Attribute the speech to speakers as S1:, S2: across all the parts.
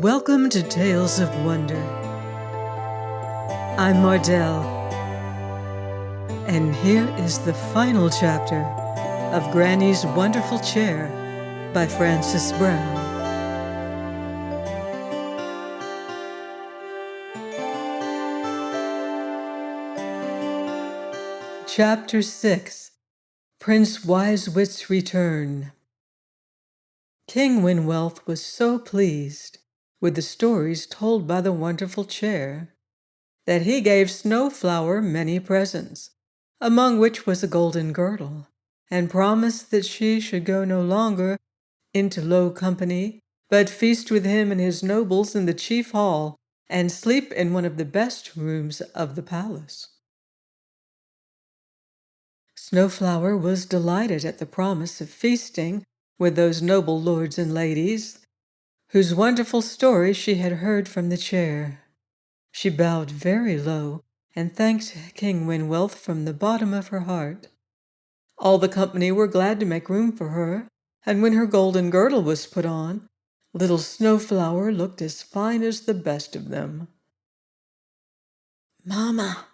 S1: Welcome to Tales of Wonder. I'm Mardell, and here is the final chapter of Granny's Wonderful Chair by Frances Brown. Chapter 6, Prince Wisewit's Return. King Winwealth was so pleased with the stories told by the wonderful chair that he gave Snowflower many presents, among which was a golden girdle, and promised that she should go no longer into low company, but feast with him and his nobles in the chief hall, and sleep in one of the best rooms of the palace. Snowflower was delighted at the promise of feasting with those noble lords and ladies, whose wonderful story she had heard from the chair. She bowed very low and thanked King Winwealth from the bottom of her heart. All the company were glad to make room for her, and when her golden girdle was put on, little Snowflower looked as fine as the best of them. "Mama,"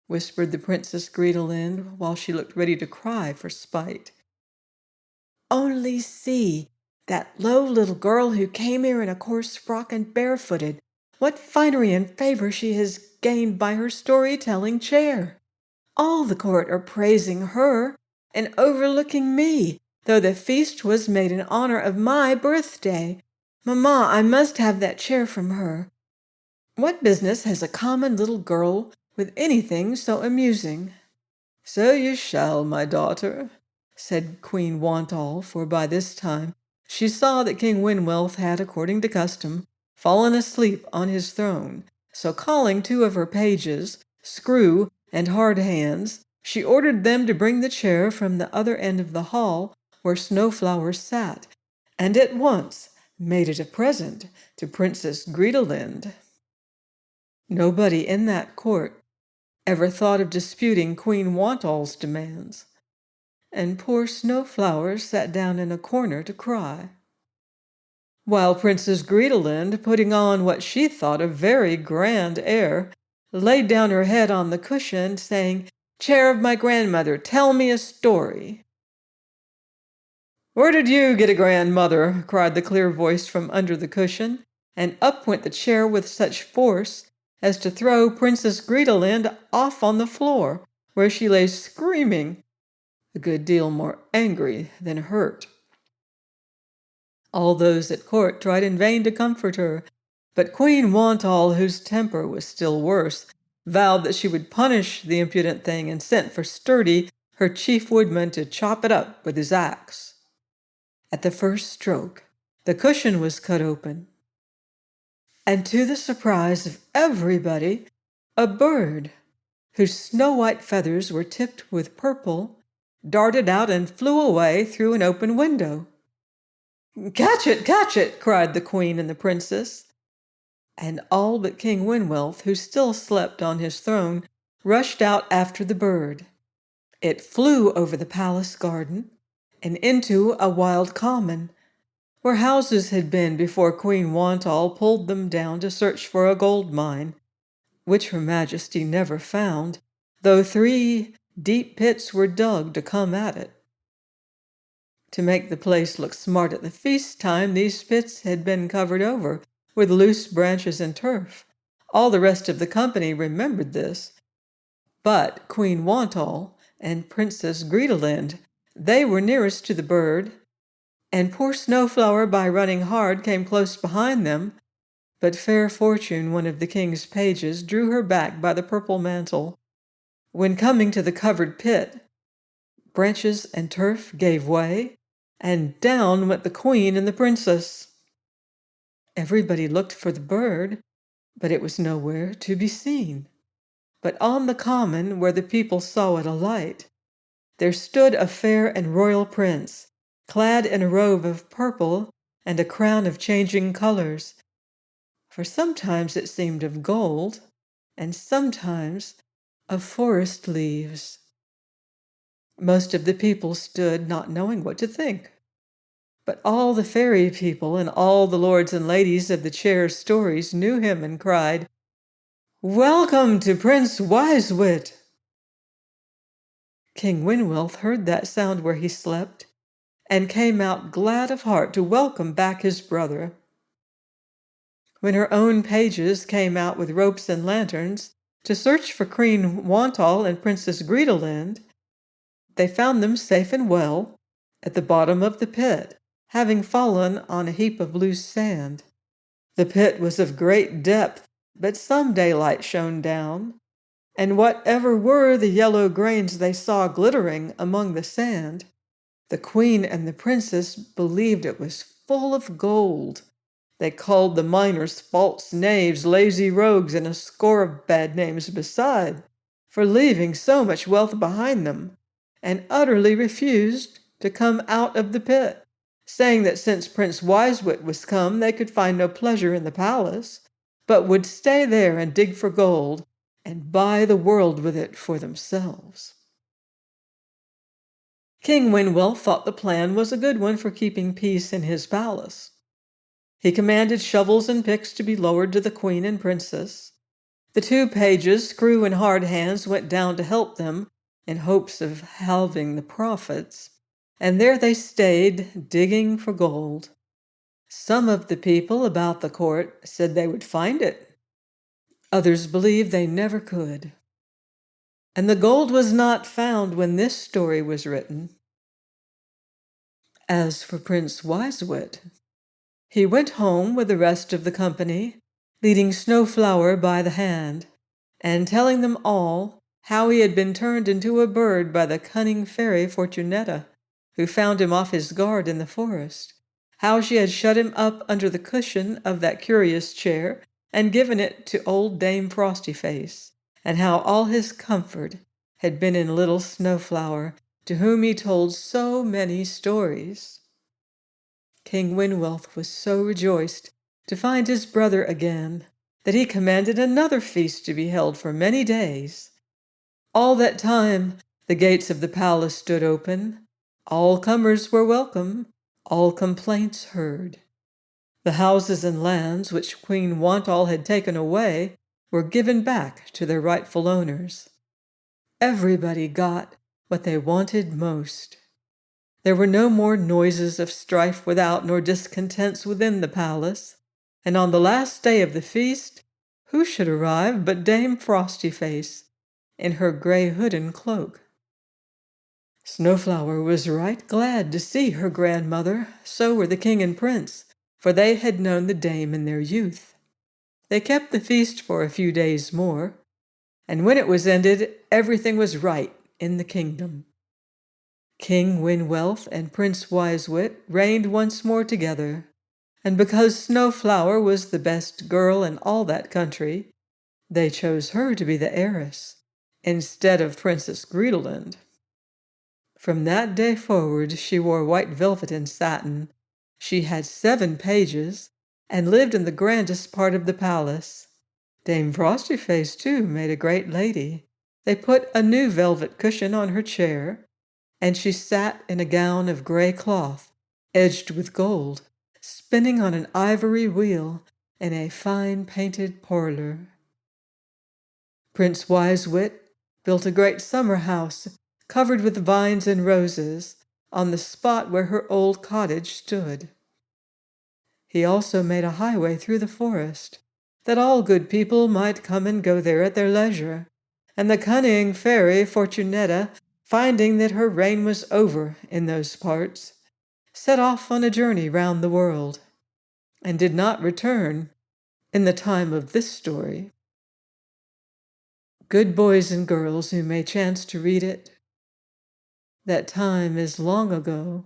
S1: whispered the Princess Greedelind while she looked ready to cry for spite. "Only see that low little girl who came here in a coarse frock and barefooted. What finery and favor she has gained by her storytelling chair. All the court are praising her and overlooking me, though the feast was made in honor of my birthday. Mamma, I must have that chair from her. What business has a common little girl with anything so amusing?" "So you shall, my daughter," said Queen Wantall, for by this time she saw that King Winwealth had, according to custom, fallen asleep on his throne. So calling two of her pages, Screw and Hard Hands, she ordered them to bring the chair from the other end of the hall where Snowflower sat, and at once made it a present to Princess Greedelind. Nobody in that court ever thought of disputing Queen Wantall's demands, and poor Snowflower sat down in a corner to cry, while Princess Greedelind, putting on what she thought a very grand air, laid down her head on the cushion, saying, "Chair of my grandmother, tell me a story." "Where did you get a grandmother?" cried the clear voice from under the cushion, and up went the chair with such force as to throw Princess Greedelind off on the floor, where she lay screaming, a good deal more angry than hurt. All those at court tried in vain to comfort her, but Queen Wantall, whose temper was still worse, vowed that she would punish the impudent thing and sent for Sturdy, her chief woodman, to chop it up with his axe. At the first stroke, the cushion was cut open, and to the surprise of everybody, a bird, whose snow-white feathers were tipped with purple, darted out and flew away through an open window. Catch it!" cried the queen and the princess. And all but King Winwealth, who still slept on his throne, rushed out after the bird. It flew over the palace garden and into a wild common, where houses had been before Queen Wantall pulled them down to search for a gold mine, which Her Majesty never found, though 3 deep pits were dug to come at it. To make the place look smart at the feast time, these pits had been covered over with loose branches and turf. All the rest of the company remembered this, but Queen Wantall and Princess Greedelind, they were nearest to the bird, and poor Snowflower, by running hard, came close behind them, but Fair Fortune, one of the king's pages, drew her back by the purple mantle. When coming to the covered pit, branches and turf gave way, and down went the queen and the princess. Everybody looked for the bird, but it was nowhere to be seen. But on the common, where the people saw it alight, there stood a fair and royal prince, clad in a robe of purple and a crown of changing colors, for sometimes it seemed of gold, and sometimes of forest leaves. Most of the people stood not knowing what to think. But all the fairy people and all the lords and ladies of the chair's stories knew him and cried, "Welcome to Prince Wisewit!" King Winwilth heard that sound where he slept, and came out glad of heart to welcome back his brother. When her own pages came out with ropes and lanterns to search for Queen Wantall and Princess Greedelind, they found them safe and well at the bottom of the pit, having fallen on a heap of loose sand. The pit was of great depth, but some daylight shone down, and whatever were the yellow grains they saw glittering among the sand, the queen and the princess believed it was full of gold. They called the miners false knaves, lazy rogues, and a score of bad names beside, for leaving so much wealth behind them, and utterly refused to come out of the pit, saying that since Prince Wisewit was come, they could find no pleasure in the palace, but would stay there and dig for gold, and buy the world with it for themselves. King Winwell thought the plan was a good one for keeping peace in his palace. He commanded shovels and picks to be lowered to the queen and princess. The two pages, Screw and Hard Hands, went down to help them in hopes of halving the profits, and there they stayed, digging for gold. Some of the people about the court said they would find it. Others believed they never could. And the gold was not found when this story was written. As for Prince Wisewit, he went home with the rest of the company, leading Snowflower by the hand, and telling them all how he had been turned into a bird by the cunning fairy Fortunetta, who found him off his guard in the forest, how she had shut him up under the cushion of that curious chair and given it to old Dame Frostyface, and how all his comfort had been in little Snowflower, to whom he told so many stories. King Winwelth was so rejoiced to find his brother again that he commanded another feast to be held for many days. All that time the gates of the palace stood open, all comers were welcome, all complaints heard. The houses and lands which Queen Wantall had taken away were given back to their rightful owners. Everybody got what they wanted most. There were no more noises of strife without nor discontents within the palace, and on the last day of the feast, who should arrive but Dame Frostyface, in her gray hood and cloak. Snowflower was right glad to see her grandmother, so were the king and prince, for they had known the dame in their youth. They kept the feast for a few days more, and when it was ended, everything was right in the kingdom. King Winwelth and Prince Wisewit reigned once more together, and because Snowflower was the best girl in all that country, they chose her to be the heiress, instead of Princess Greedelind. From that day forward she wore white velvet and satin. She had 7 pages, and lived in the grandest part of the palace. Dame Frostyface, too, made a great lady. They put a new velvet cushion on her chair, and she sat in a gown of gray cloth, edged with gold, spinning on an ivory wheel in a fine painted parlor. Prince Wisewit built a great summer house covered with vines and roses on the spot where her old cottage stood. He also made a highway through the forest, that all good people might come and go there at their leisure, and the cunning fairy Fortunetta, finding that her reign was over in those parts, set off on a journey round the world, and did not return in the time of this story. Good boys and girls who may chance to read it, that time is long ago.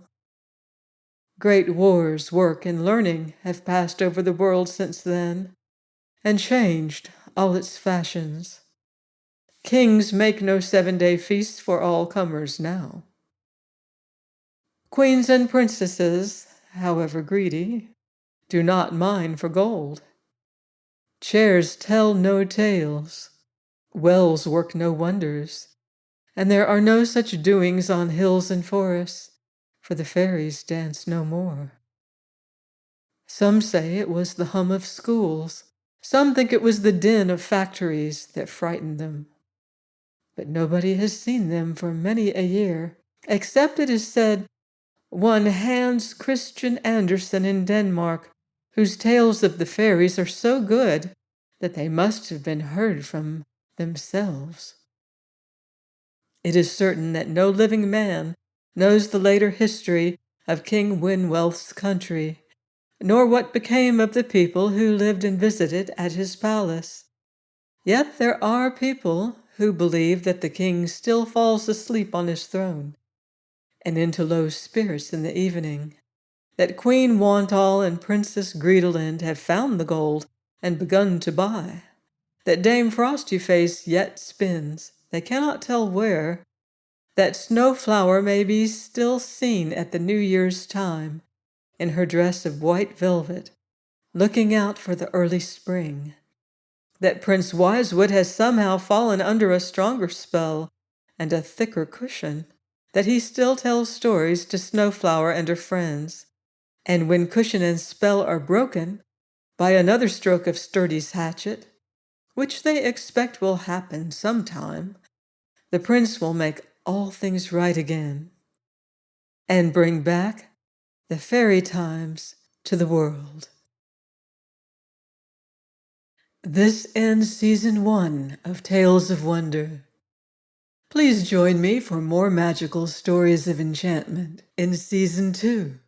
S1: Great wars, work, and learning have passed over the world since then, and changed all its fashions. Kings make no 7-day feasts for all comers now. Queens and princesses, however greedy, do not mine for gold. Chairs tell no tales. wells work no wonders, and there are no such doings on hills and forests, for the fairies dance no more. Some say it was the hum of schools, some think it was the din of factories that frightened them. But nobody has seen them for many a year, except it is said one Hans Christian Andersen in Denmark, whose tales of the fairies are so good that they must have been heard from themselves. It is certain that no living man knows the later history of King Winwelth's country, nor what became of the people who lived and visited at his palace. Yet there are people who believe that the king still falls asleep on his throne and into low spirits in the evening, that Queen Wantall and Princess Greedelind have found the gold and begun to buy, that Dame Frostyface yet spins, they cannot tell where, that Snowflower may be still seen at the New Year's time in her dress of white velvet, looking out for the early spring, that Prince Wisewood has somehow fallen under a stronger spell and a thicker cushion, that he still tells stories to Snowflower and her friends, and when cushion and spell are broken by another stroke of Sturdy's hatchet, which they expect will happen sometime, the prince will make all things right again and bring back the fairy times to the world. This ends Season 1 of Tales of Wonder. Please join me for more magical stories of enchantment in Season 2.